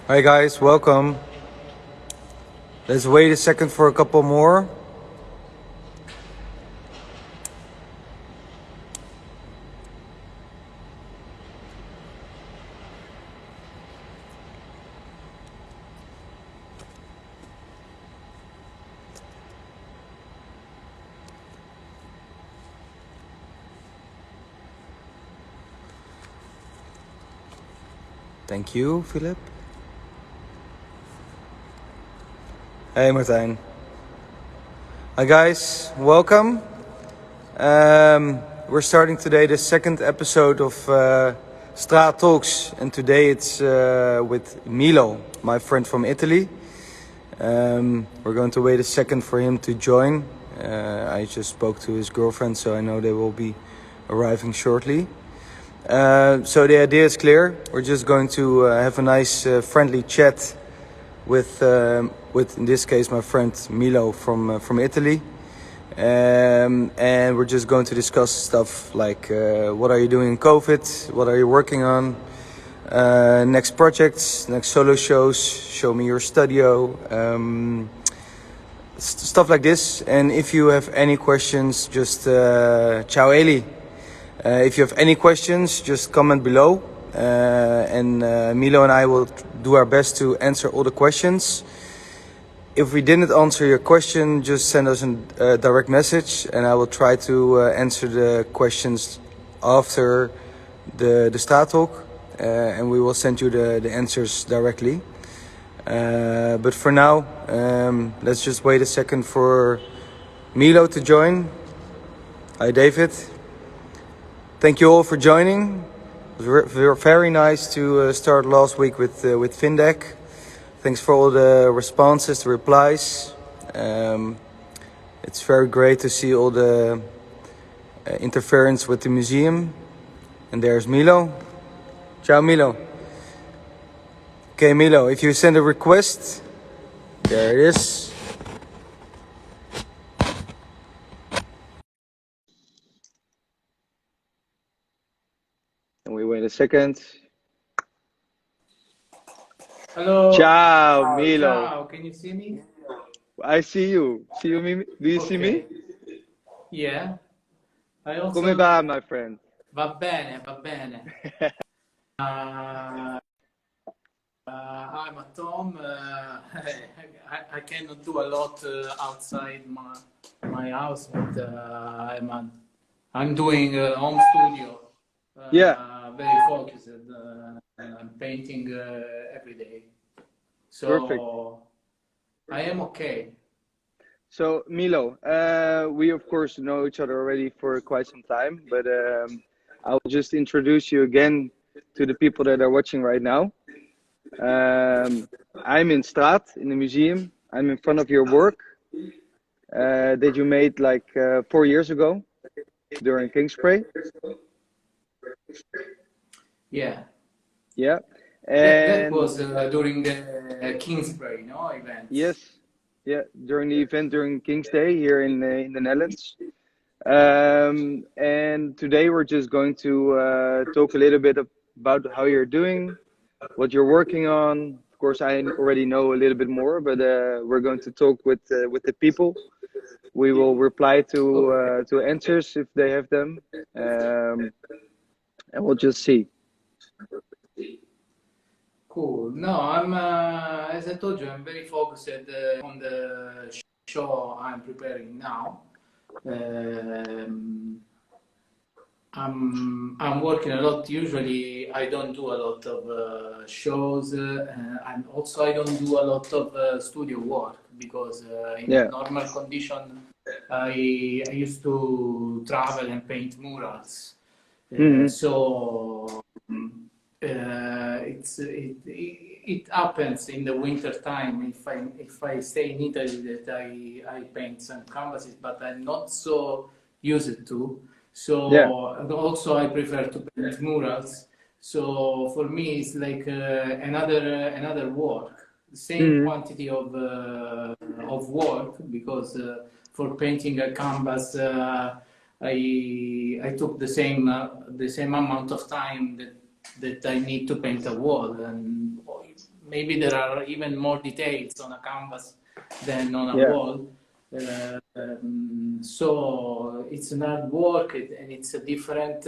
Hi guys, welcome. Let's wait a second for a couple more. Thank you, Philip. Hey Martijn. Hi guys, welcome. We're starting today the second episode of STRAAT Talks, and today it's with Millo, my friend from Italy. We're going to wait a second for him to join. I just spoke to his girlfriend, so I know they will be arriving shortly. So the idea is clear. We're just going to have a nice friendly chat with in this case my friend Millo from Italy, and we're just going to discuss stuff like what are you doing in COVID, what are you working on, next projects, next solo shows, show me your studio, stuff like this. And if you have any questions, just ciao Eli. If you have any questions, just comment below, and Millo and I will do our best to answer all the questions. If we didn't answer your question, just send us a direct message, and I will try to answer the questions after the STRAAT talk, and we will send you the answers directly. But for now, let's just wait a second for Millo to join. Hi, David. Thank you all for joining. It was very nice to start last week with Findec. Thanks for all the responses, the replies. It's very great to see all the interference with the museum. And there's Millo. Ciao, Millo. Okay, Millo, if you send a request, there it is. And we wait a second. Hello. Ciao, Millo. Ciao, can you see me? I see you. See you, me? Do you see me? Yeah. I also... Come va, my friend? Va bene, va bene. I'm at home. I cannot do a lot outside my house, but I'm doing home studio. Yeah. Very focused. Painting every day. So Perfect. I am okay. So Millo, we of course know each other already for quite some time, but I'll just introduce you again to the people that are watching right now. I'm in STRAAT in the museum. I'm in front of your work that you made like 4 years ago during Kingspray. Yeah. Yeah. That was during the Kingspray, no, event. Yes. Yeah, during the event during King's Day here in the Netherlands. And today we're just going to talk a little bit about how you're doing, what you're working on. Of course, I already know a little bit more, but we're going to talk with the people. We will reply to answers if they have them, and we'll just see. Cool. No, I'm as I told you, I'm very focused on the show I'm preparing now. I'm working a lot. Usually, I don't do a lot of shows, and also I don't do a lot of studio work because in normal condition, I used to travel and paint murals. So it happens in the winter time if I stay in Italy that I paint some canvases, but I'm not so used to. So also I prefer to paint murals. So for me it's like another work, the same quantity of work, because for painting a canvas I took the same amount of time that I need to paint a wall, and maybe there are even more details on a canvas than on a Yeah. wall. So it's an hard work, and it's a different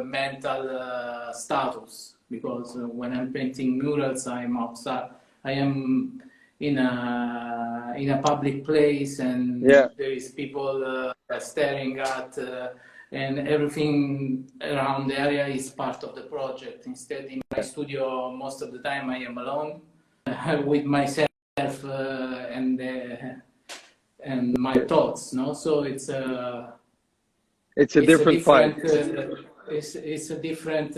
mental status, because when I'm painting murals, I'm outside. I am in a public place, and Yeah. there is people staring at, and everything around the area is part of the project. Instead, in my studio, most of the time I am alone with myself and my thoughts. No, so it's a different vibe. It's a different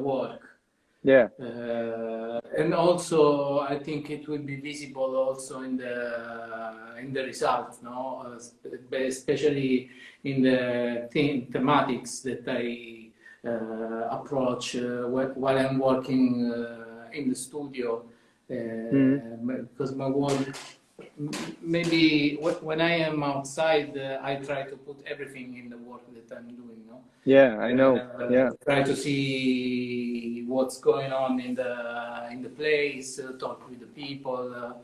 work. Yeah. And also, I think it will be visible also in the result, no? Especially in the thematics that I approach while I'm working in the studio, because my work, maybe when I am outside, I try to put everything in the work that I'm doing, no? Yeah, I know. Yeah. Try to see what's going on in the place, talk with the people,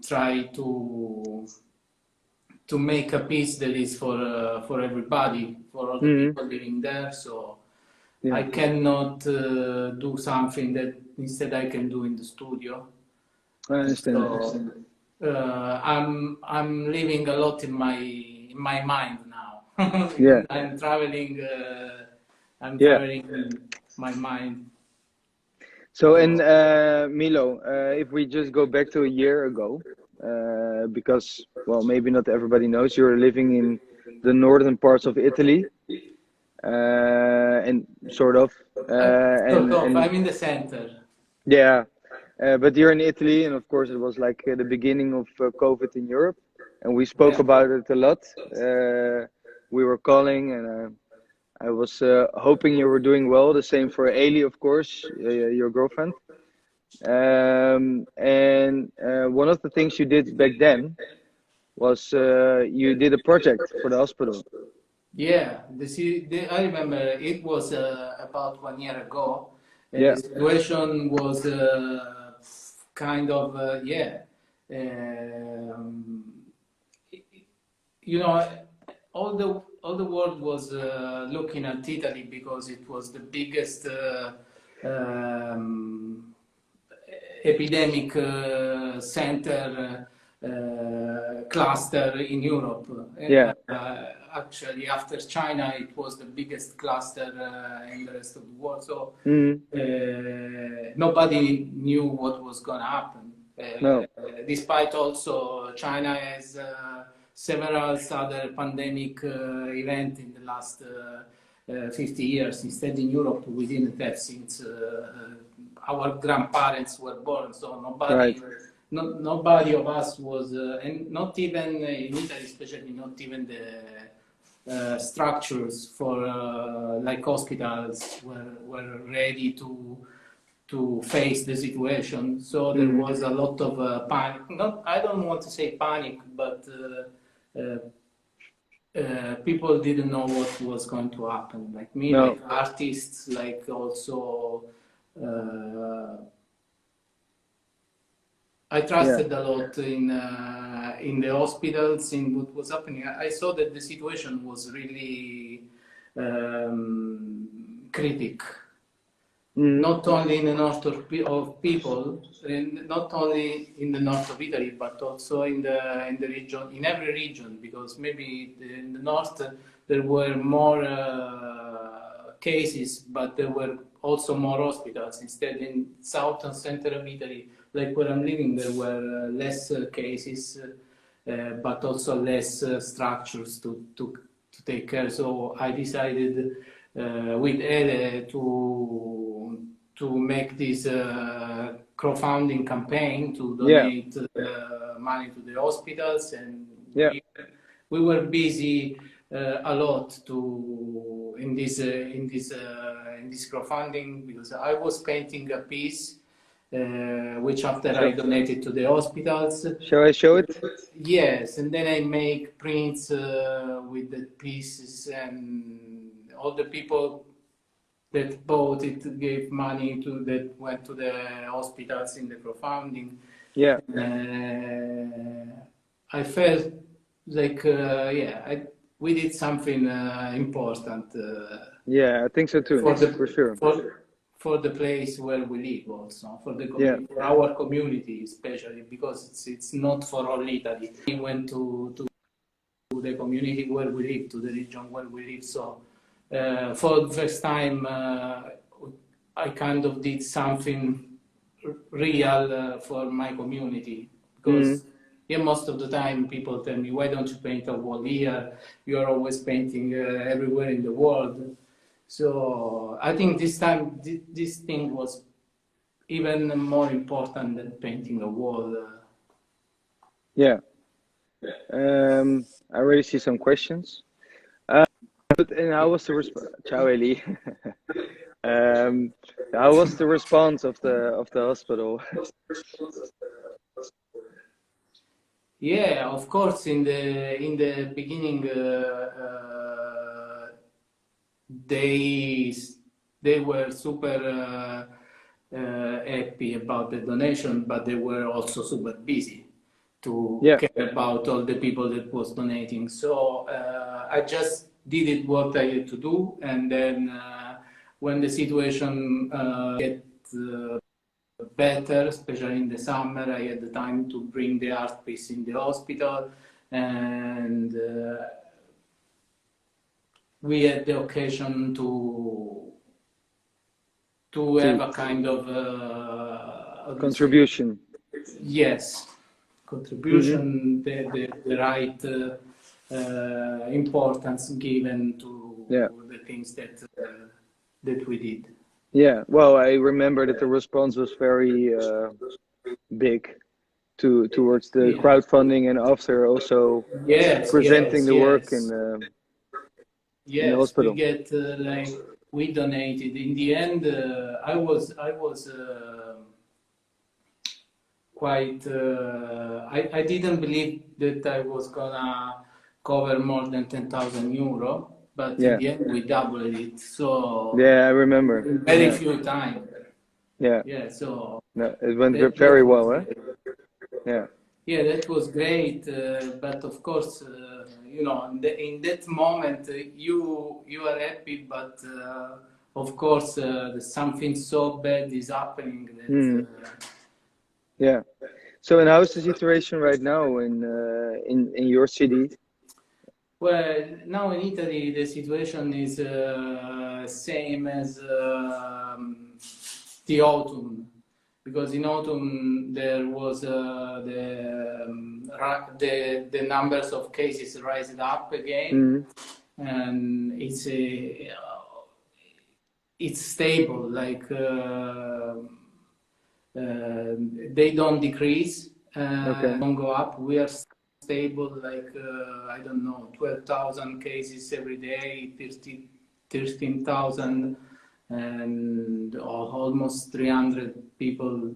try to make a piece that is for everybody, for all the people living there. So I cannot do something that instead I can do in the studio. I understand. So I'm living a lot in my mind now. Yeah. I'm traveling. I'm traveling my mind. So, and Milo, if we just go back to a year ago, because, well, maybe not everybody knows, you're living in the northern parts of Italy, and sort of, I'm in the center. Yeah, but you're in Italy, and of course it was like the beginning of COVID in Europe, and we spoke about it a lot. We were calling, and I was hoping you were doing well. The same for Ailey, of course, your girlfriend. And one of the things you did back then was you did a project for the hospital. Yeah, I remember it was about 1 year ago. Yeah. The situation was kind of you know, all the world was looking at Italy because it was the biggest epidemic center cluster in Europe. Yeah. Actually, after China, it was the biggest cluster in the rest of the world. So nobody knew what was going to happen. No. Despite also China has several other pandemic events in the last 50 years. Instead, in Europe, we didn't have since our grandparents were born. So nobody of us was, and not even in Italy, especially not even the structures for like hospitals were ready to face the situation. So there was a lot of panic. I don't want to say panic, but people didn't know what was going to happen. Like me, like artists, like also. I trusted a lot in the hospitals, in what was happening. I saw that the situation was really critic. Not only in the north of people, and not only in the north of Italy, but also in the region, in every region, because maybe in the north there were more cases, but there were also more hospitals. Instead, in south and center of Italy, like where I'm living, there were less cases, but also less structures to take care. So I decided with Ele to make this crowdfunding campaign to donate money to the hospitals, and we were busy a lot in this crowdfunding, because I was painting a piece which after I donated to the hospitals. Shall I show it? Yes, and then I make prints with the pieces, and all the people that bought it, gave money to that went to the hospitals in the crowdfunding. Yeah. I felt like we did something important. Yeah, I think so too. For sure. For the place where we live, also for the for our community, especially because it's not for all Italy. We went to the community where we live, to the region where we live. So for the first time, I kind of did something real for my community, because most of the time people tell me, why don't you paint a wall here? You are always painting everywhere in the world. So I think this time this thing was even more important than painting a wall. Yeah. I already see some questions. And how was the response? Ciao, Eli. How was the response of the hospital? Yeah, of course. In the beginning, they were super happy about the donation, but they were also super busy to care about all the people that was donating. So I just did it what I had to do, and then when the situation get better, especially in the summer, I had the time to bring the art piece in the hospital, and we had the occasion to have a kind of contribution. Yes, contribution, the right importance given to the things that we did. Yeah, well, I remember that the response was very big towards the crowdfunding, and after also presenting the work in the hospital. We get we donated. In the end, I was quite. I didn't believe that I was gonna cover more than €10,000, but in the end we doubled it. So I remember. Very few times. Yeah. So it went very well, eh? Yeah, that was great. But of course, in that moment, you are happy, but of course, something so bad is happening that. Yeah. So, and how's the situation right now in your city? Well, now in Italy, the situation is same as the autumn, because in autumn there was the numbers of cases rising up again, and it's stable. Like they don't decrease, don't go up. We are stable, like I don't know, 12,000 cases every day, 13,000, and almost 300 people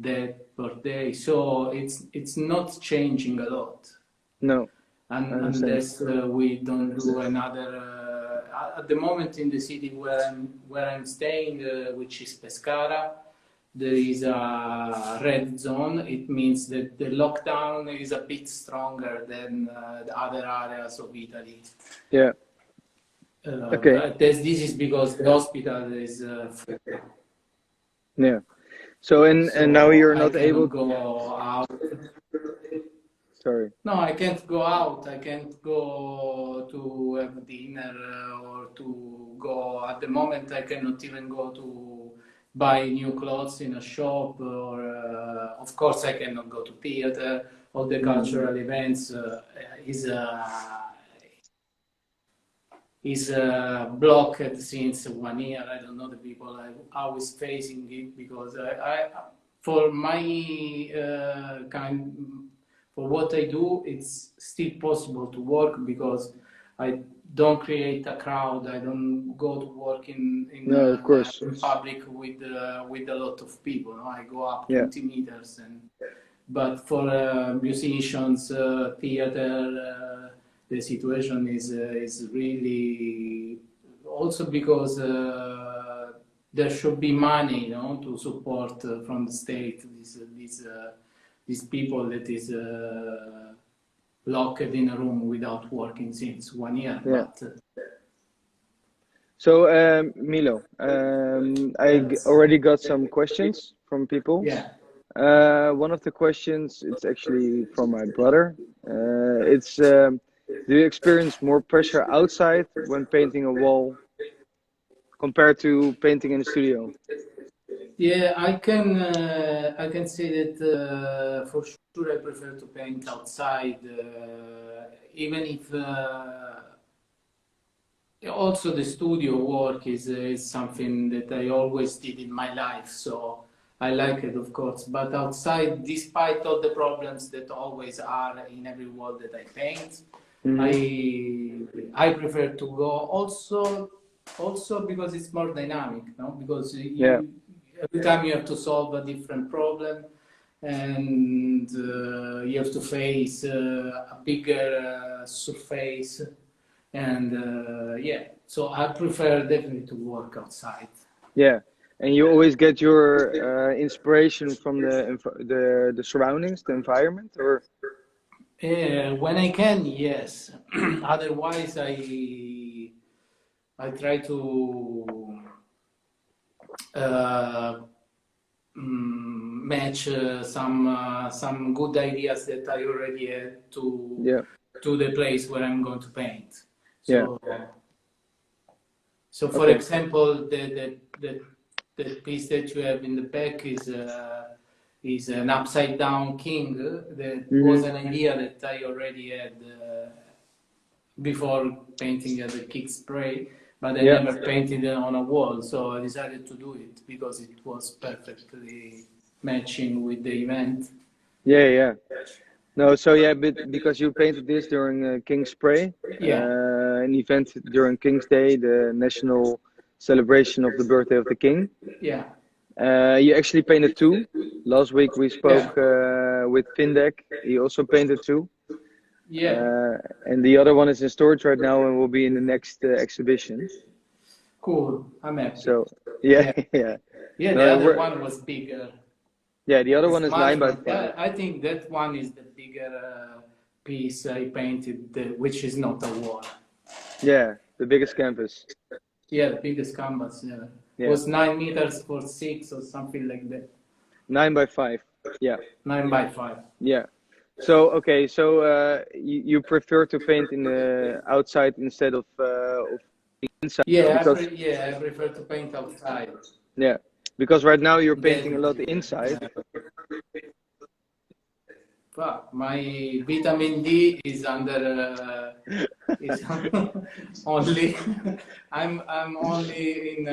dead per day. So it's not changing a lot. No, unless we don't do another. At the moment in the city where I'm staying, which is Pescara, there is a red zone. It means that the lockdown is a bit stronger than the other areas of Italy. Yeah. Okay. This is because the hospital is full. Yeah. So now you're not able to go out. Sorry. No, I can't go out. I can't go to have dinner or to go. At the moment, I cannot even go to buy new clothes in a shop, or of course I cannot go to theater. All the cultural events is blocked since 1 year. I don't know the people how is facing it, because I for my for what I do, it's still possible to work, because I don't create a crowd. I don't go to work in public with a lot of people. I go up 20 meters, but for musicians, theater, the situation is really also because there should be money, to support from the state these people that is locked in a room without working since 1 year. Yeah. But So, Milo, I already got some questions from people. yeah. One of the questions, it's actually from my brother. It's do you experience more pressure outside when painting a wall compared to painting in the studio? Yeah, I can say that for sure I prefer to paint outside, even if also the studio work is something that I always did in my life, so I like it, of course. But outside, despite all the problems that always are in every wall that I paint, I prefer to go also because it's more dynamic, no? Because every time you have to solve a different problem, and you have to face a bigger surface, and so I prefer definitely to work outside. Yeah, and you always get your inspiration from the surroundings, the environment, or When I can, yes. Otherwise, I try to match some good ideas that I already had to the place where I'm going to paint. So, so for example, the piece that you have in the back is an upside down king. That was an idea that I already had before painting the kick spray, but I never painted it on a wall, so I decided to do it because it was perfectly matching with the event. Yeah. No, so but because you painted this during King's Spray, an event during King's Day, the national celebration of the birthday of the king. Yeah. You actually painted two. Last week we spoke with Pindek. He also painted two. Yeah. And the other one is in storage right now and will be in the next exhibition. Cool. I'm happy. So yeah. Yeah, the other one was bigger. Yeah, the other one is 9 by 5. I think that one is the bigger piece I painted, which is not a wall. Yeah, the biggest canvas. Yeah, the biggest canvas. Yeah. It was 9 meters for 6 or something like that. 9 by 5. Yeah. 9 by 5. Yeah. So okay, so you prefer to paint in the outside instead of inside? Yeah, I prefer to paint outside. Yeah, because right now you're painting a lot inside. But my vitamin D is under is only I'm only in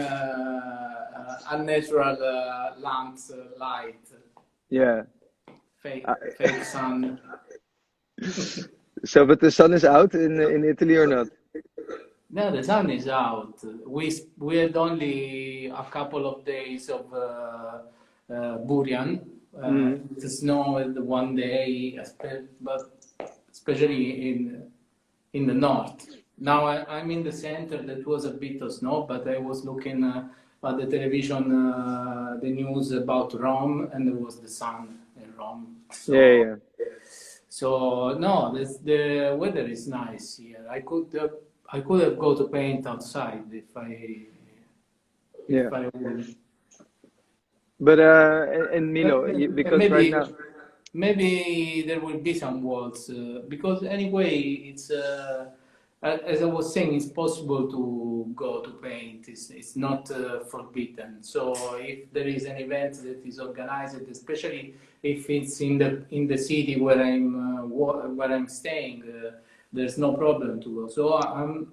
unnatural lamps light. Yeah. Fake sun. So, but the sun is out in Italy or not? No, the sun is out. We had only a couple of days of Burian. The snow one day, but especially in the north. Now I'm in the center. That was a bit of snow, but I was looking at the television, the news about Rome, and there was the sun in Rome. So, yeah. So no, the weather is nice here. I could have go to paint outside if I would. But and Millo, because maybe, right now maybe there will be some walls because anyway it's as I was saying, it's possible to go to paint. It's not forbidden. So if there is an event that is organized, especially if it's in the city where I'm staying, there's no problem to go. So I'm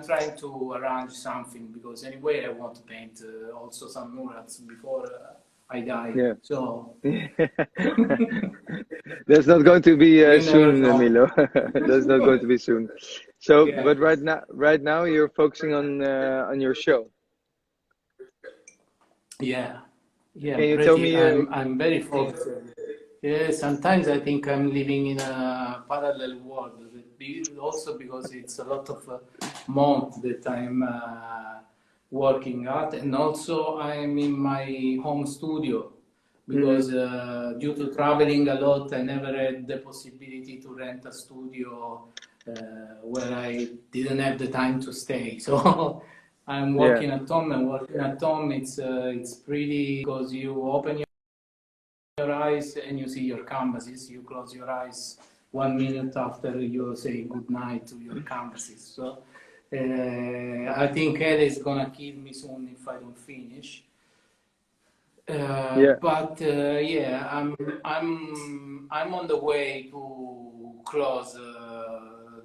trying to arrange something because anyway I want to paint also some murals before I die. Yeah. So that's not going to be soon, Millo. That's not going to be soon. So, but right now you're focusing on your show. Yeah. Can you tell me? I'm very focused. Yeah, sometimes I think I'm living in a parallel world. Also because it's a lot of months that I'm working at, and also I'm in my home studio because due to traveling a lot, I never had the possibility to rent a studio where I didn't have the time to stay. So I'm working at home, and working at home it's pretty because you open your eyes and you see your canvases. You close your eyes 1 minute after you say good night to your canvases. So I think Ed is gonna kill me soon if I don't finish. But yeah, I'm on the way to close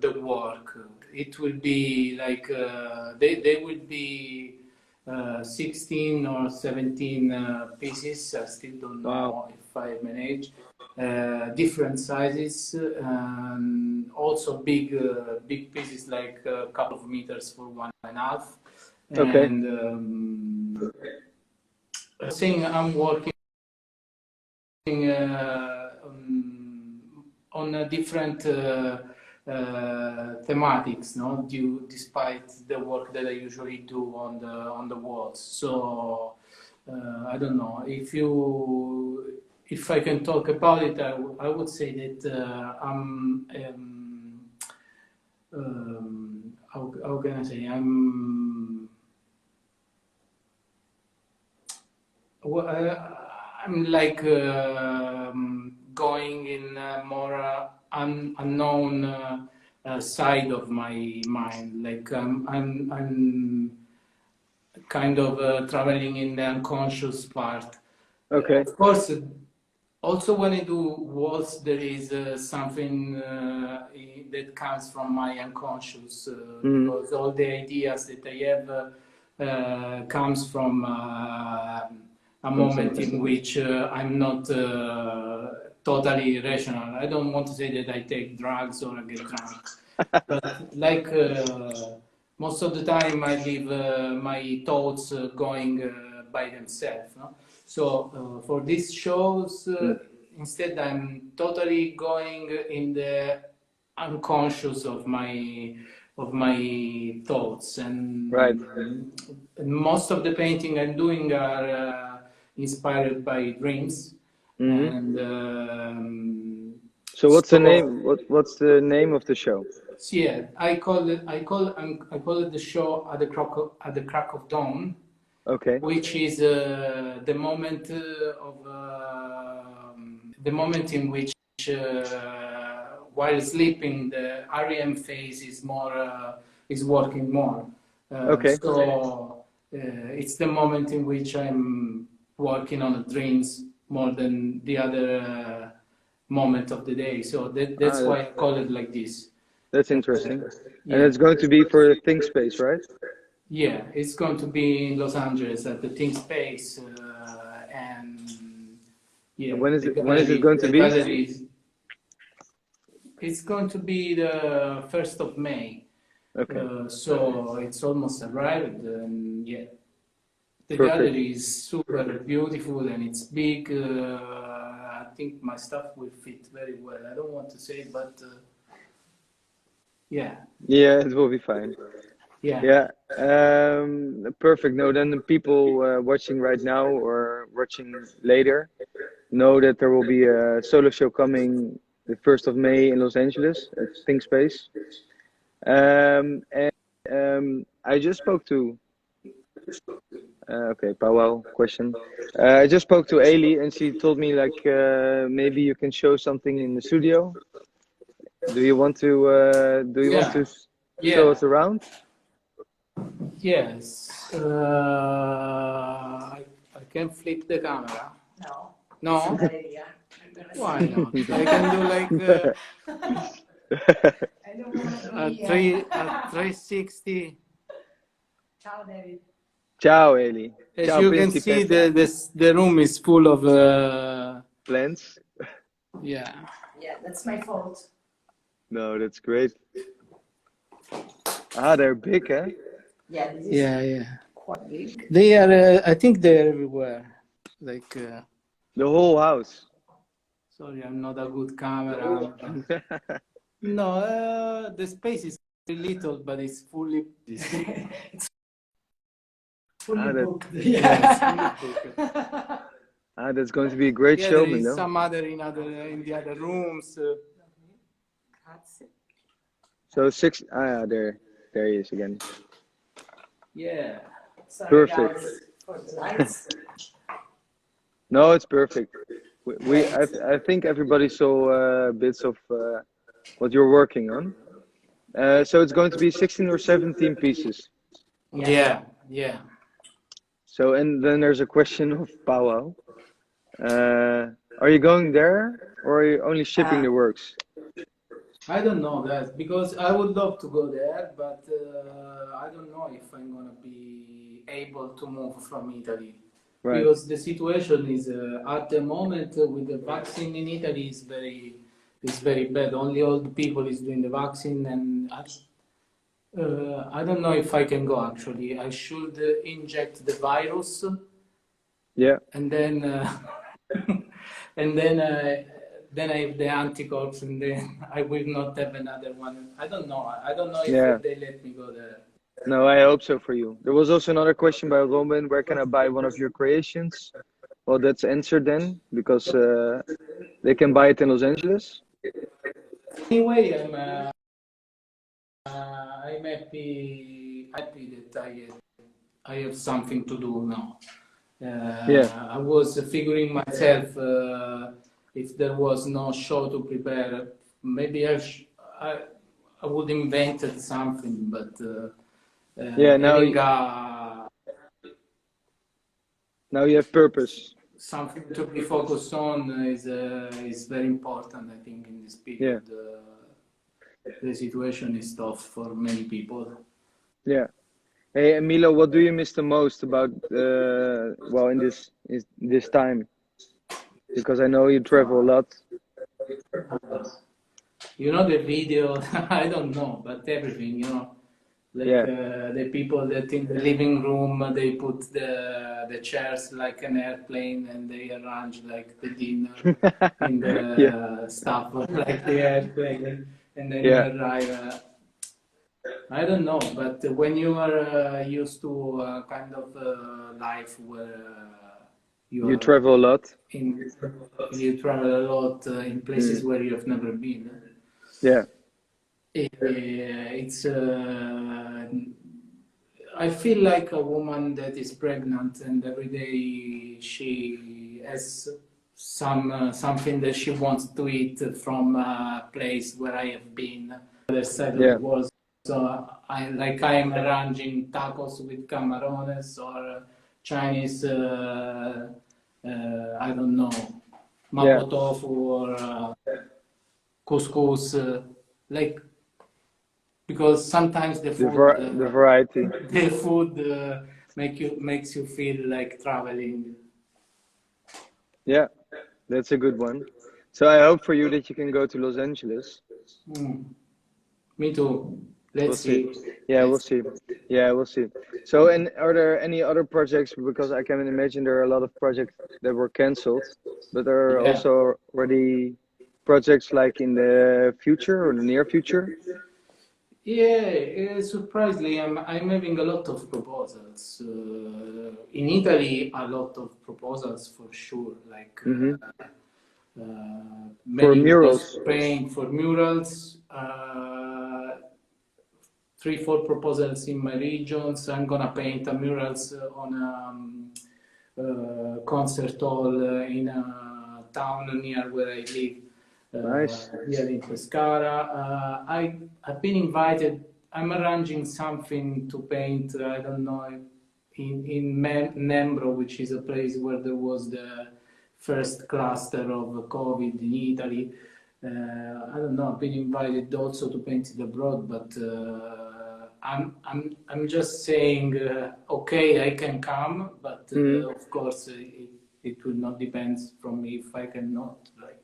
the work. It will be like they will be 16 or 17 pieces. I still don't know if I manage. Different sizes, and also big pieces like a couple of meters for 1.5. And saying I'm working on a different thematics, no? Despite the work that I usually do on the walls. So I don't know if I can talk about it. I would say that how can I say I'm like going in a more unknown side of my mind. Like I'm kind of traveling in the unconscious part. Of course, also when I do walls, there is something that comes from my unconscious because all the ideas that I have comes from a moment in which I'm not totally rational. I don't want to say that I take drugs or I get drunk, but like most of the time I leave my thoughts going by themselves. No? So for these shows, instead I'm totally going in the unconscious of my thoughts, and most of the painting I'm doing are inspired by dreams. And so what's the name? What's the name of the show? Yeah, I call it the show at the crack of dawn. Which is the moment in which while sleeping the REM phase is more is working more. So it's the moment in which I'm working on the dreams more than the other moment of the day. So that's why I call it like this. That's interesting. And it's going to be for the Think Space, right? Yeah, it's going to be in Los Angeles at the Think Space, and yeah. When is it going to be? It's going to be the 1st of May. So it's almost arrived, and yeah. The gallery is super beautiful and it's big. I think my stuff will fit very well. I don't want to say, but yeah. Yeah, it will be fine. Yeah. Perfect. No, then the people watching right now or watching later know that there will be a solo show coming the 1st of May in Los Angeles at Think Space. And I just spoke to powwow question. I just spoke to Ailey and she told me like maybe you can show something in the studio. Do you want to show us around? Yes. I can flip the camera. No. Why not? I can do like a 360. Ciao, David. Ciao, Eli. As Ciao, you can see, the room is full of plants. Yeah. Yeah, that's my fault. No, that's great. They're big, huh? Yeah, this is quite big. They are. I think they're everywhere. Like the whole house. Sorry, I'm not a good camera. No, the space is little, but it's fully. fully that, booked. yeah, it's Yeah. fully booked. That's going to be a great Yeah, show, there is Millo. some other in the other rooms. So there he is again. Yeah. Sorry, Perfect. guys, for the lights. No, it's perfect. I think everybody saw bits of what you're working on. So it's going to be 16 or 17 pieces. Yeah. Yeah. So, and then there's a question of powwow. Are you going there, or are you only shipping the works? I don't know that because I would love to go there, but I don't know if I'm gonna be able to move from Italy. Right. Because the situation is at the moment with the vaccine in Italy is very bad. Only old people is doing the vaccine, and I don't know if I can go. Actually, I should inject the virus, Yeah. and then and then I have the anticorps, and then I will not have another one. I don't know. I don't know if Yeah. they let me go there. No, I hope so for you. There was also another question by Robin. Where can I buy one of your creations? Well, that's answered then, because they can buy it in Los Angeles. Anyway, I'm happy that I have something to do now. Yeah. I was figuring myself if there was no show to prepare, maybe I would invented something, but Yeah. having Now you have purpose. something to be focused on is very important. I think in this period, the situation is tough for many people. Yeah. Hey, Milo, what do you miss the most about well, in this time? Because I know you travel a lot. You know the video, I don't know, but everything, you know, like the people that in the living room they put the chairs like an airplane, and they arrange like the dinner in the stuff like the airplane, and then you arrive. I don't know, but when you are used to a kind of life where You travel a lot. you travel a lot in places where you have never been. Yeah. It's I feel like a woman that is pregnant, and every day she has something that she wants to eat from a place where I have been, other side of the world. So I'm arranging tacos with camarones, or Chinese, I don't know, mapo tofu, or couscous, like, because sometimes the food, the variety. the food makes you feel like traveling. Yeah, that's a good one. So I hope for you that you can go to Los Angeles. Me too. Let's see. Yeah, we'll see. Yeah, we'll see. So, and are there any other projects? Because I can imagine there are a lot of projects that were cancelled, but there are also already projects like in the future or the near future. Yeah, surprisingly, I'm having a lot of proposals. In Italy, a lot of proposals for sure. Like for murals, Spain for murals. 3-4 proposals in my regions. I'm gonna paint a murals on a concert hall in a town near where I live. Nice. Here in Pescara. I've been invited. I'm arranging something to paint. I don't know, in Nembro, which is a place where there was the first cluster of COVID in Italy. I don't know. I've been invited also to paint it abroad, but I'm just saying, okay, I can come, but of course it will not depend from me if I cannot. Like,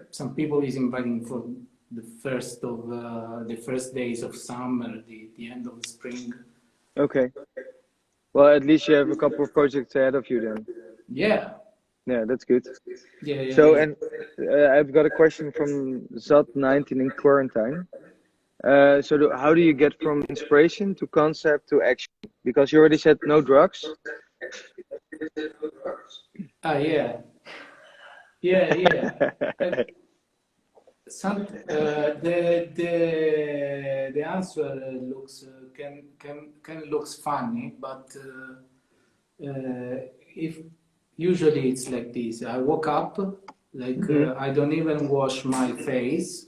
some people is inviting for the first days of summer, the end of the spring. Okay. Well, at least you have a couple of projects ahead of you then. Yeah. Yeah, that's good. Yeah. So, and I've got a question from Zat19 in quarantine. So how do you get from inspiration to concept to action? Because you already said no drugs. Yeah. Yeah. The answer looks can looks funny, but if usually it's like this. I woke up, like I don't even wash my face,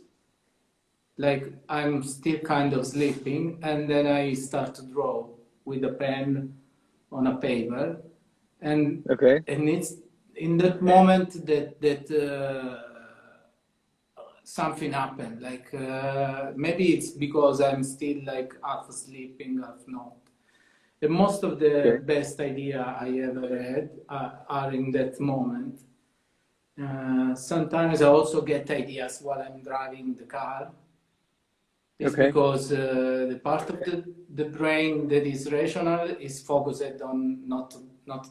like I'm still kind of sleeping, and then I start to draw with a pen on a paper, and it's in that moment that something happened. Like maybe it's because I'm still like half sleeping, half not. And most of the best idea I ever had are in that moment. Sometimes I also get ideas while I'm driving the car. It's because the part of the brain that is rational is focused on not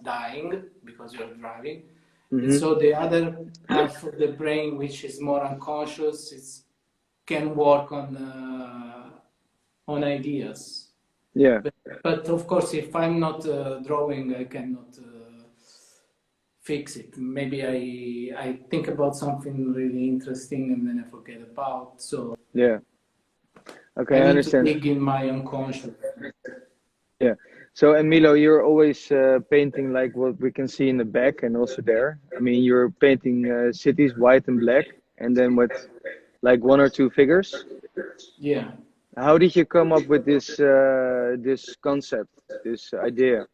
dying because you're driving. And so the other half of the brain, which is more unconscious, can work on ideas. Yeah. But of course, if I'm not drawing, I cannot fix it. Maybe I think about something really interesting and then I forget about. So yeah. Okay, I I need to understand. dig in my unconscious. Yeah. So, and Milo, you're always painting like what we can see in the back and also there. I mean, you're painting cities white and black, and then with like one or two figures. Yeah. How did you come up with this concept, this idea?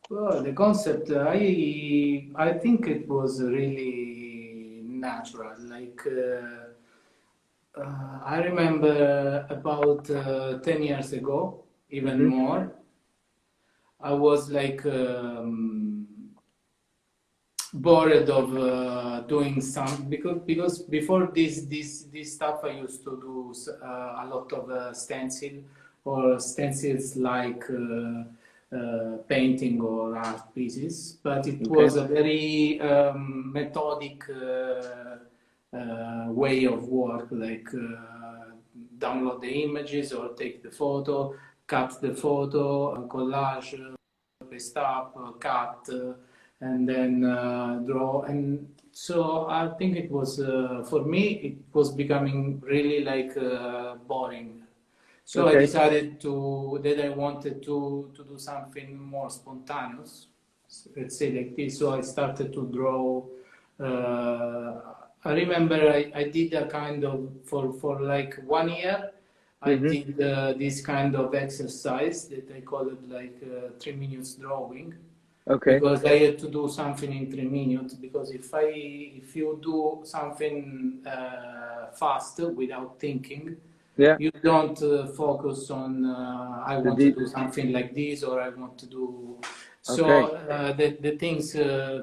Well, the concept, I think it was really natural. Like I remember about 10 years ago, even more, I was like bored of doing some because before this stuff I used to do a lot of stencils like painting or art pieces, but it was a very methodic way of work, like download the images or take the photo, cut the photo, collage, paste up, cut, and then draw. And so I think it was, for me, it was becoming really like boring. So I decided that I wanted to do something more spontaneous, let's say like this. So I started to draw. I remember I did a kind of, for like 1 year, I did this kind of exercise that I call it like 3 minutes drawing. Because I had to do something in 3 minutes. Because if you do something fast without thinking, you don't focus on I want to do something like this or I want to do. So the things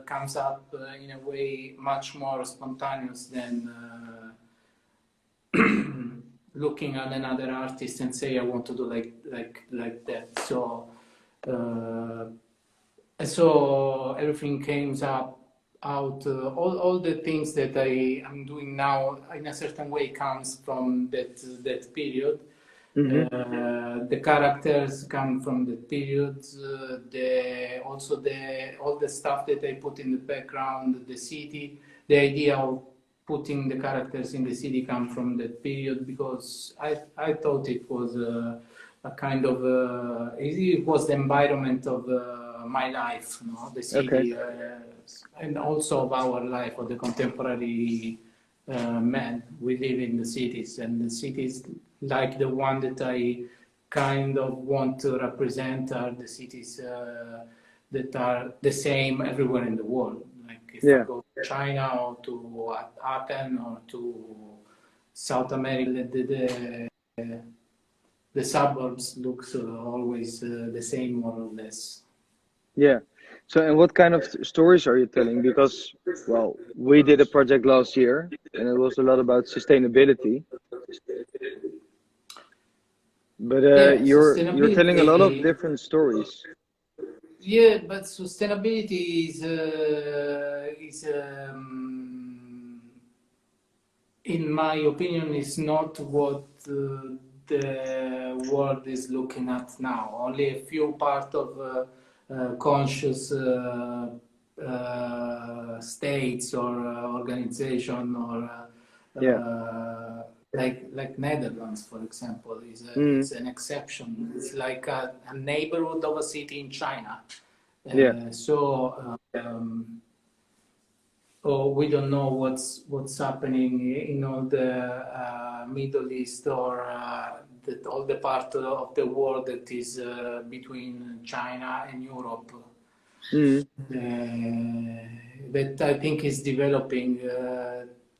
comes up in a way much more spontaneous than looking at another artist and say I want to do like that. So everything came out. All the things that I am doing now in a certain way comes from that period. The characters come from the period. All the stuff that I put in the background, the city, the idea of putting the characters in the city come from that period because I thought it was a kind of it was the environment of my life, no? The city, and also of our life, of the contemporary man. We live in the cities, and the cities like the one that I kind of want to represent are the cities that are the same everywhere in the world. Like if I go to China or to Athens or to South America, the suburbs looks always the same, more or less. Yeah. So, and what kind of stories are you telling? Because, well, we did a project last year, and it was a lot about sustainability. But you're telling a lot of different stories. Yeah, but sustainability is in my opinion, is not what the world is looking at now. Only a few part of conscious states or organization or like Netherlands, for example, is an exception. It's like a neighborhood of a city in China. We don't know what's happening in all the Middle East or all the part of the world that is between China and Europe. That I think is developing,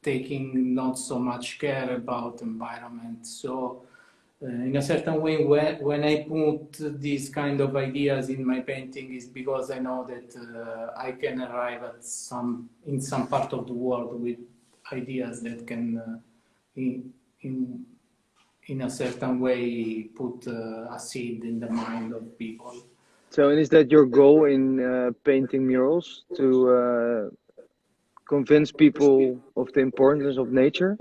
taking not so much care about environment. So in a certain way, when I put these kind of ideas in my painting, is because I know that I can arrive at in some part of the world with ideas that can in a certain way put a seed in the mind of people. So, and is that your goal in painting murals, to convince people of the importance of nature?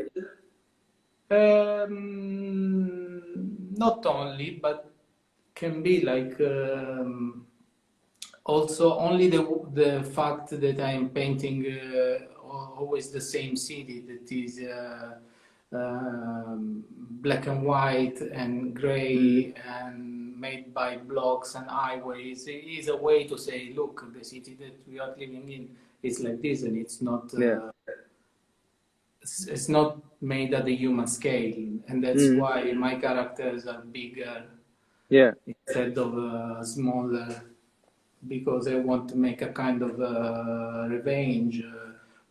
Not only, but can be like also only the fact that I am painting always the same city that is black and white and gray and made by blocks and highways is a way to say, look, the city that we are living in is like this, and it's not it's not made at the human scale, and that's why my characters are bigger instead of smaller, because I want to make a kind of revenge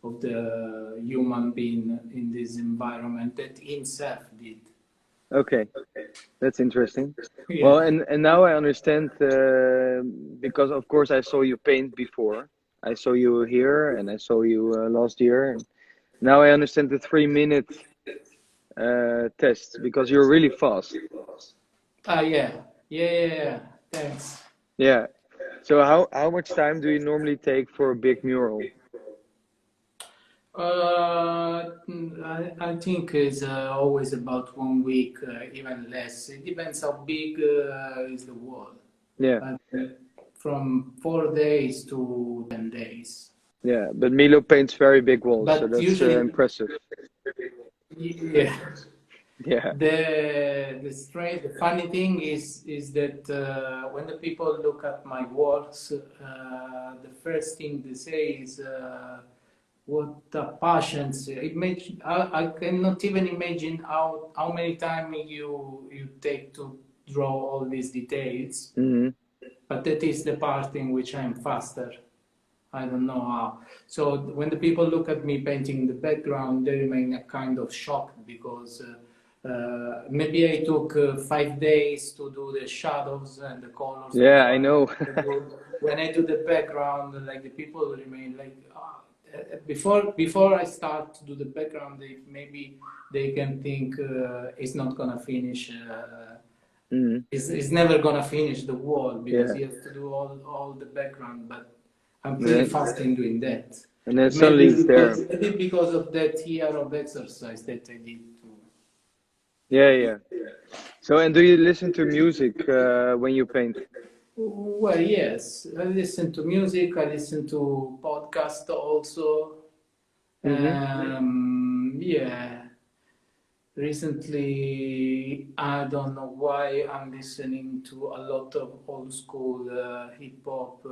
of the human being in this environment that himself did. Okay, that's interesting. Well, and now I understand, because of course I saw you paint before. I saw you here and I saw you last year. Now I understand the 3-minute test, because you're really fast. Yeah. Thanks. Yeah. So how much time do you normally take for a big mural? I think it's always about 1 week, even less. It depends how big is the wall. Yeah. From 4 days to 10 days. Yeah, but Millo paints very big walls, But so that's usually, impressive. Yeah. Yeah. The funny thing is that when the people look at my works, the first thing they say is, what a patience. I cannot even imagine how many time you take to draw all these details. But that is the part in which I'm faster. I don't know how. So when the people look at me painting in the background, they remain a kind of shocked, because maybe I took 5 days to do the shadows and the colors. Yeah, I know. When I do the background, like, the people remain like, before I start to do the background, maybe they can think it's not gonna finish. It's never gonna finish the wall, because you have to do all the background. But I'm pretty fast in doing that. And then suddenly it's there. Maybe because of that year of exercise that I did too. Yeah. So, and do you listen to music when you paint? Well, yes. I listen to music. I listen to podcasts also. Yeah. Recently, I don't know why, I'm listening to a lot of old school hip hop.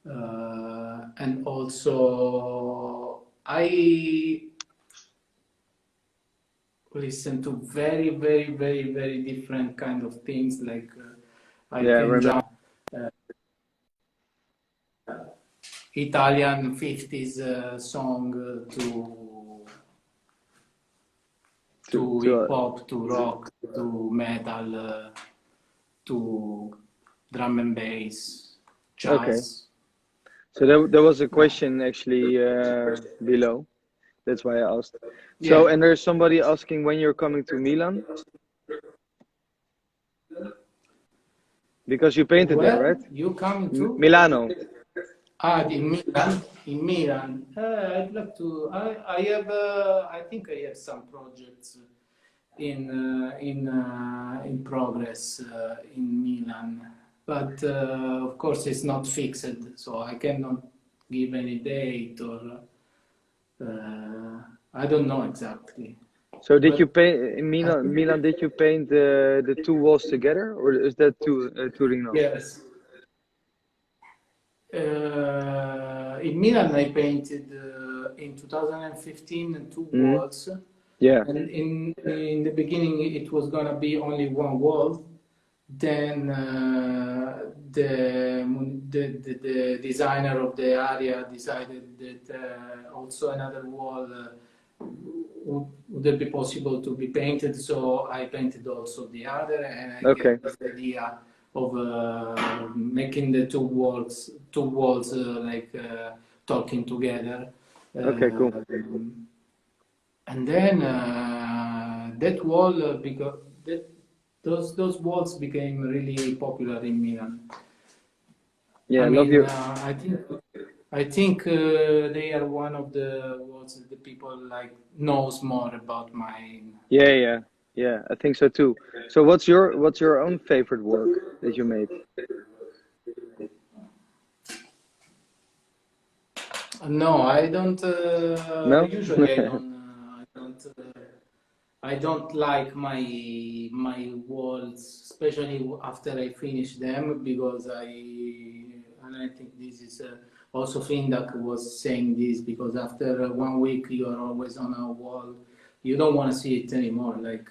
And also I listen to very, very, very, very different kind of things, like I can jump Italian 50s song to hip hop, to rock, to metal, to drum and bass, jazz. Okay. So there was a question actually below. That's why I asked. So, and there's somebody asking when you're coming to Milan. Because you painted there, right? You coming to Milano. In Milan. I'd like to. I have. I think I have some projects in progress in Milan, but of course it's not fixed, so I cannot give any date or I don't know exactly. So did you paint in Milan? Milan, did you paint the two walls together, or is that Torino? Yes. In Milan, I painted in 2015 two walls. Yeah. And in the beginning, it was gonna be only one wall. Then the designer of the area decided that also another wall would it be possible to be painted. So I painted also the other, and I get this idea of making the two walls like talking together. Okay, cool. And then that wall, because those walls became really popular in Milan. Yeah, I love you. I think they are one of the walls that the people like knows more about mine. Yeah, I think so too. So what's your own favorite work that you made? No, I don't. No? Usually, I don't like my walls, especially after I finish them, because and I think this is also Findak was saying this, because after 1 week you are always on a wall, you don't want to see it anymore. Like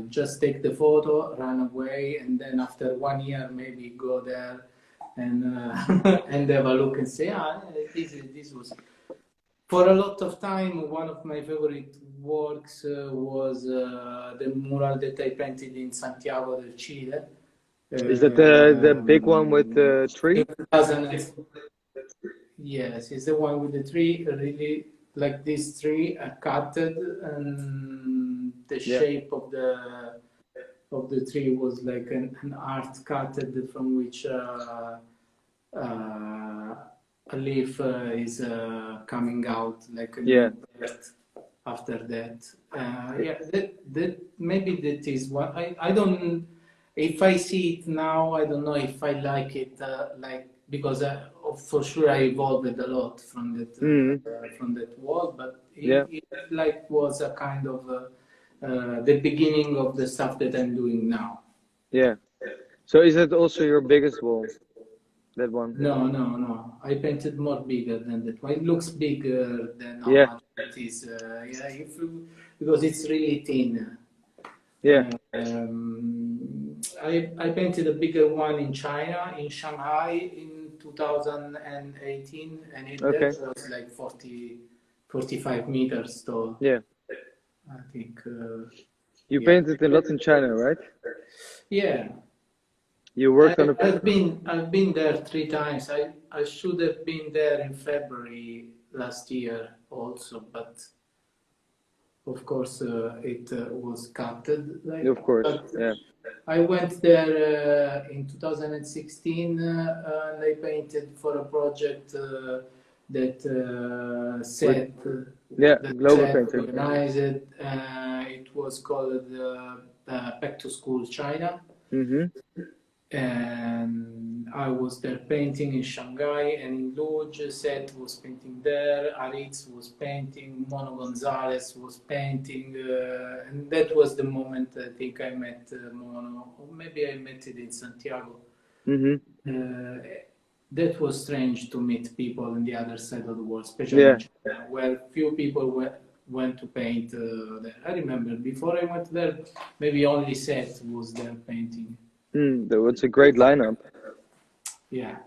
just take the photo, run away, and then after 1 year maybe go there and and have a look and say, this was. For a lot of time, one of my favorite works was the mural that I painted in Santiago del Chile. Is that the big one with the tree? Yes, it's the one with the tree, really like this tree, cutted, and the shape of the tree was like an art cutted from which a leaf is coming out like a new bird after that. That maybe that is what I don't. If I see it now, I don't know if I like it like, because for sure I evolved a lot from that wall, but it like was a kind of the beginning of the stuff that I'm doing now. Yeah. So is that also your biggest wall? That one? No. I painted more bigger than that one. It looks bigger than how much it is. Because it's really thin. Yeah. I painted a bigger one in China, in Shanghai, in 2018, and that was like 45 meters tall. Yeah. I think. You painted a lot in China, right? Yeah. You worked on I've been there 3 times. I should have been there in February last year also, but of course it was cutted. Of course, yeah. I went there in 2016 and I painted for a project that SET global painting organized it. It was called Back to School China. And I was there painting in Shanghai, and in Lodz, Seth was painting there, Aritz was painting, Mono Gonzalez was painting, and that was the moment I think I met Mono, or maybe I met it in Santiago. That was strange to meet people on the other side of the world, especially in China, where few people went to paint there. I remember before I went there, maybe only Seth was there painting. That was a great lineup. Yeah.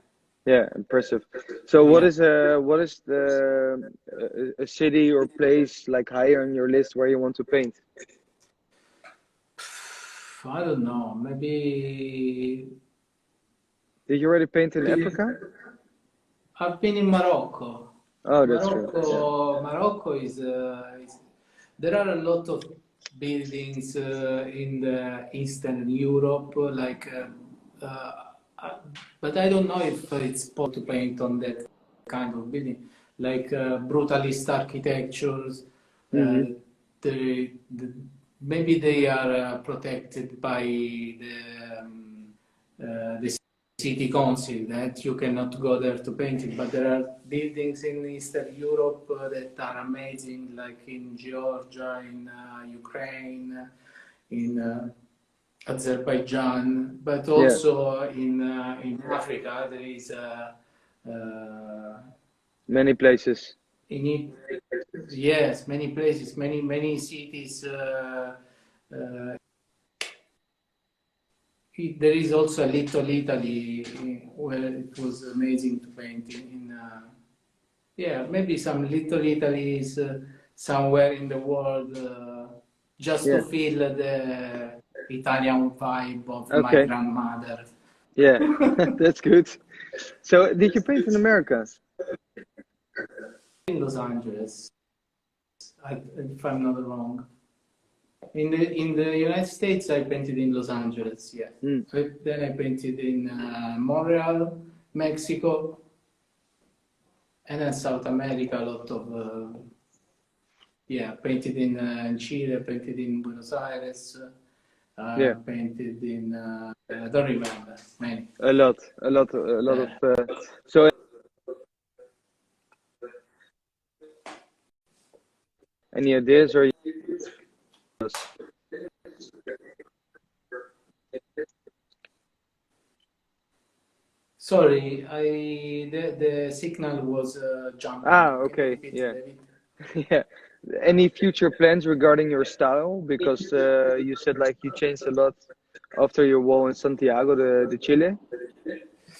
Yeah, impressive. So what is the a city or place like higher on your list where you want to paint? I don't know. Maybe. Did you already paint in Africa? I've been in Morocco. Oh, that's true. Yeah. Morocco is there are a lot of buildings in the Eastern Europe, like, but I don't know if it's possible to paint on that kind of building, like brutalist architectures. maybe they are protected by the city council that you cannot go there to paint it, but there are buildings in Eastern Europe that are amazing, like in Georgia, in Ukraine, in Azerbaijan, but also in Africa there is many places. Yes, many places, many cities. There is also a Little Italy where it was amazing to paint yeah, maybe some Little Italy is somewhere in the world just to feel the Italian vibe of my grandmother. Yeah, that's good. So, did you paint in America? In Los Angeles, if I'm not wrong. In the United States, I painted in Los Angeles, yeah. Then I painted in Montreal, Mexico, and then South America, a lot of, yeah, painted in Chile, painted in Buenos Aires, painted in, I don't remember, many. A lot of, so any ideas or Sorry, the signal was jumping. Okay, yeah. Yeah. Any future plans regarding your style? Because you said like you changed a lot after your wall in Santiago de Chile.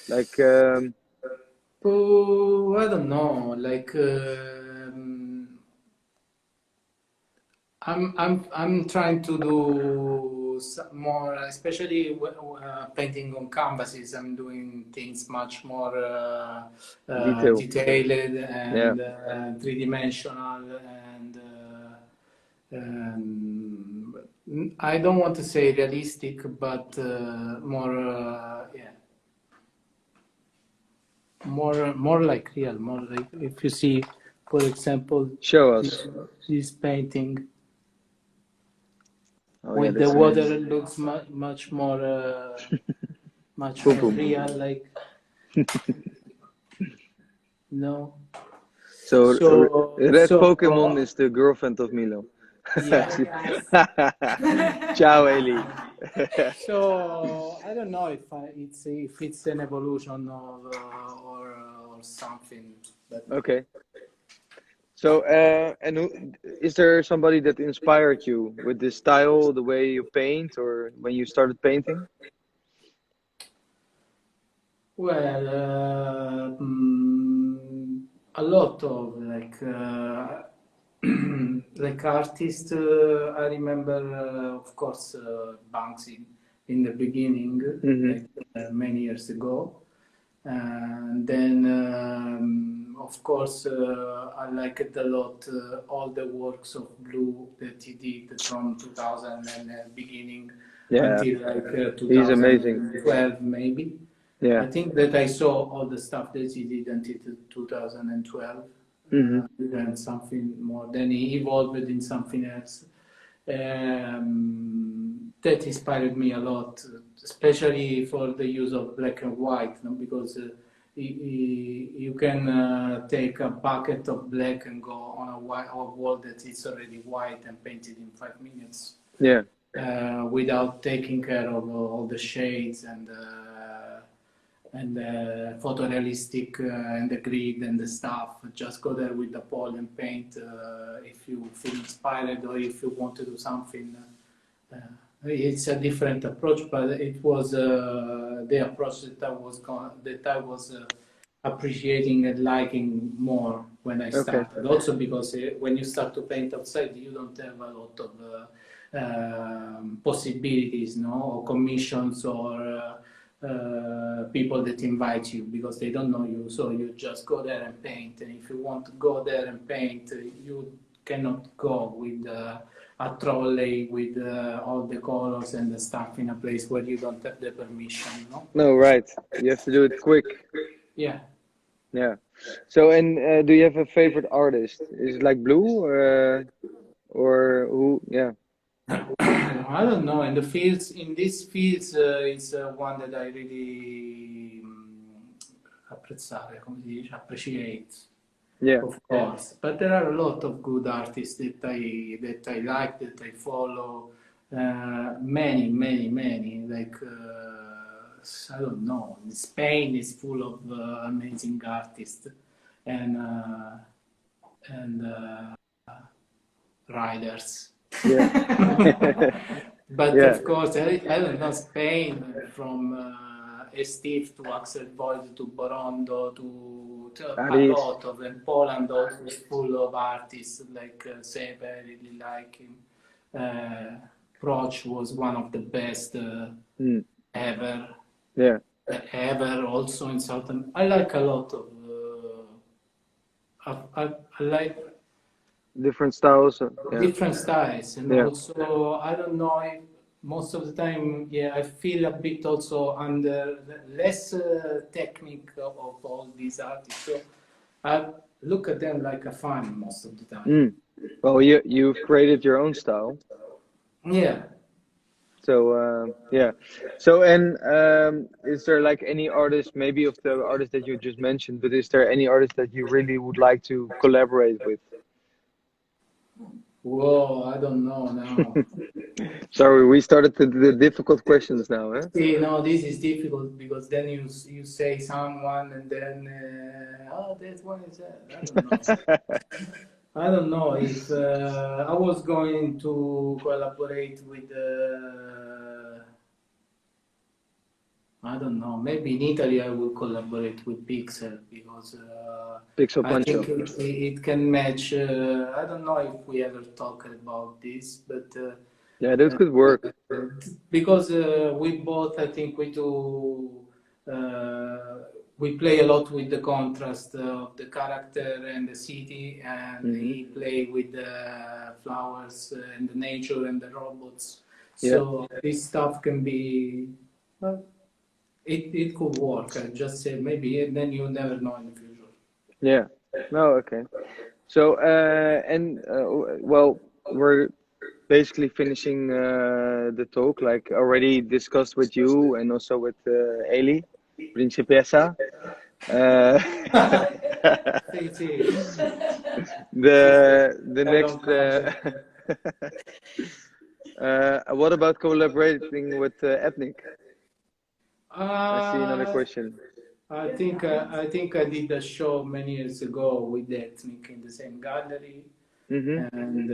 Like oh, I don't know. Like I'm trying to do more, especially painting on canvases. I'm doing things much more detailed and three-dimensional, and I don't want to say realistic, but more, yeah, more like real, more like if you see, for example, show us this painting. Oh, with yeah, the water amazing. looks much more much more real, like no. So Red Pokemon is the girlfriend of Millo. Yeah. Ciao, Eli. So I don't know if it's an evolution of or something. But okay. So and is there somebody that inspired you with this style, the way you paint, or when you started painting? Well, a lot of like artists. I remember, of course, Banksy in the beginning, like many years ago, and then of course I liked a lot all the works of Blue that he did from 2000 and beginning until like 2012 maybe. Yeah. I think that I saw all the stuff that he did until 2012. Then something more. Then he evolved in something else. That inspired me a lot, especially for the use of black and white, no? Because you can take a bucket of black and go on a wall that is already white and paint it in 5 minutes. Yeah. Without taking care of all the shades and photorealistic and the grid and the stuff. Just go there with the ball and paint if you feel inspired or if you want to do something. It's a different approach, but it was the approach that I was appreciating and liking more when I started. Also because when you start to paint outside, you don't have a lot of possibilities, no, or commissions or people that invite you because they don't know you, so you just go there and paint. And if you want to go there and paint, you cannot go with a trolley with all the colors and the stuff in a place where you don't have the permission. No, right. You have to do it quick. Yeah. Yeah. So, and do you have a favorite artist? Is it like Blue or who? Yeah. I don't know. In these fields, is one that I really apprezzare, come si dice, appreciate. Yeah. Of course, but there are a lot of good artists that I like, that I follow. Many, many, many. Like I don't know. Spain is full of amazing artists and riders. Yeah. But Yeah. of course, I don't know, Spain, from Steve to Axel Boyd to Borondo to a Paris. lot of them. Poland also is full of artists like Sebe, I really like him. Proch was one of the best ever. Yeah. Ever also in Southern. I like a lot of. I like Different styles. Yeah. different styles, and Yeah. also I don't know if most of the time, yeah, I feel a bit also under less technique of all these artists. So I look at them like a fan most of the time. Well, you've created your own style. Yeah. So yeah. So and is there like any artist, maybe of the artists that you just mentioned, but is there any artist that you really would like to collaborate with? Whoa, I don't know now. Sorry, we started the difficult questions now, huh? See, no, this is difficult because then you say someone and then that one is that. I don't know. I don't know if I was going to collaborate with. I don't know. Maybe in Italy I will collaborate with Pixel because Pixel I Pancho. think it can match. I don't know if we ever talked about this, but Yeah, that could work. because we both, I think we do. We play a lot with the contrast of the character and the city, and he play with the flowers and the nature and the robots. So this stuff can be. Well, it could work. I just say maybe, and then you never know in the future. Yeah. No. Okay. So and well, we're basically finishing the talk, like already discussed with you and also with Eli, Principessa. See, the next. What about collaborating with Ethnic? I see another question. I think I did a show many years ago with Ethnic in the same gallery, and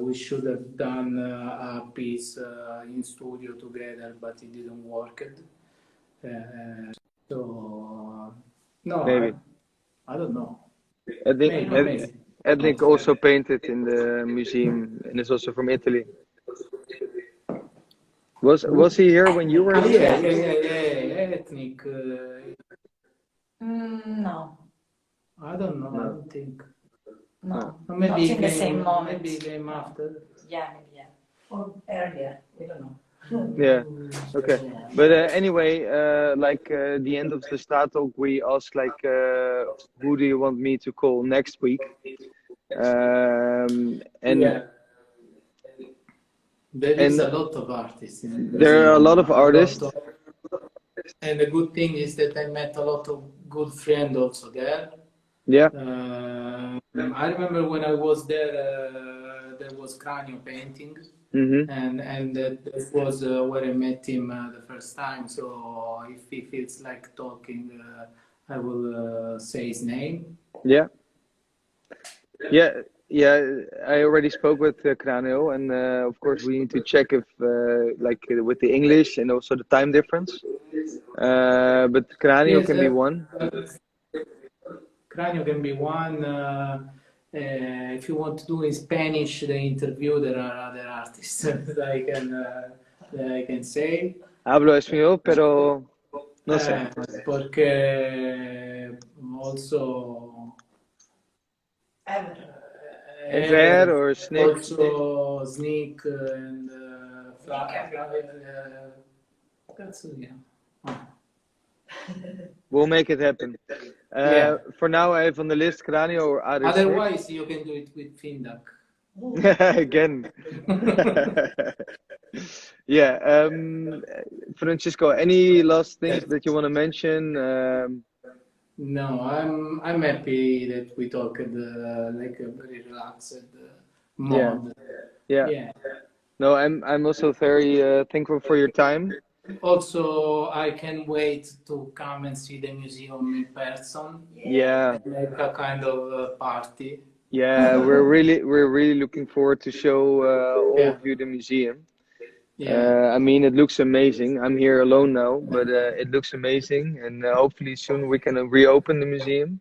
we should have done a piece in studio together, but it didn't work. So no, Maybe. I don't know. Ethnic, Ethnic also painted in the museum, and is also from Italy. Was he here when you were here? Yeah. Ethnic. No. I don't know. I don't think. No. Maybe Not in the same moment. Maybe came after. Yeah, maybe, yeah. Or earlier. We don't know. Yeah. Okay. But anyway, like the end of the STRAAT Talk, we ask like, who do you want me to call next week? And there is a lot of artists. There are a lot of artists. And the good thing is that I met a lot of good friends also there. Yeah. I remember when I was there, there was Cranio painting. And that was where I met him the first time. So if he feels like talking, I will say his name. Yeah. I already spoke with Cranio, and of course we need to check if like with the English and also the time difference. But Cranio can be one. Cranio can be one. If you want to do in Spanish the interview, there are other artists that I can say. Hablo español, pero no sé. Porque also Ever or Snick. Also Sneak and We'll make it happen. For now, I have on the list Cranio or Aris. Otherwise, you can do it with Findak. Again. Yeah. Francisco, any last things that you want to mention? No, I'm happy that we talked like a very relaxed Yeah. mode. Yeah. Yeah. No, I'm also very thankful for your time. Also, I can wait to come and see the museum in person, Yeah. like a kind of party. Yeah, we're really looking forward to show all Yeah, of you the museum. yeah, I mean, it looks amazing. I'm here alone now, but it looks amazing, and hopefully soon we can reopen the museum.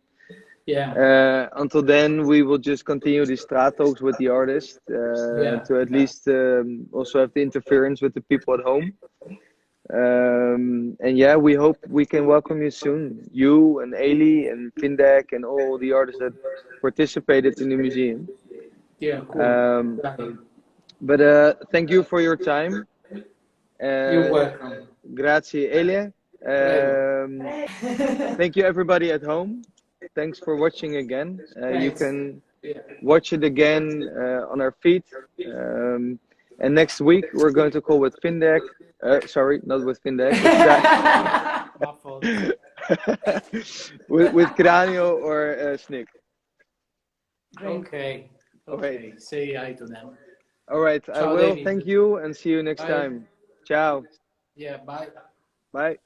yeah, Until then, we will just continue the STRAAT Talks with the artist yeah, to at least also have the interference with the people at home. And yeah, we hope we can welcome you soon. You and Ailey and Findek and all the artists that participated in the museum. yeah, cool. Um, Right. but thank you for your time. You're Uh, welcome. Grazie, Elia. Prego. Thank you, everybody at home. Thanks for watching again. You Thanks. can Yeah. watch it again on our feed. And next week, we're going to call with Findek. Sorry, not with Findek. My fault. With Cranio or Snick. Okay. All right. Okay. Say hi to them. All right. I Ciao, will. David. Thank you and see you next Bye. time. Ciao. Yeah, bye. Bye.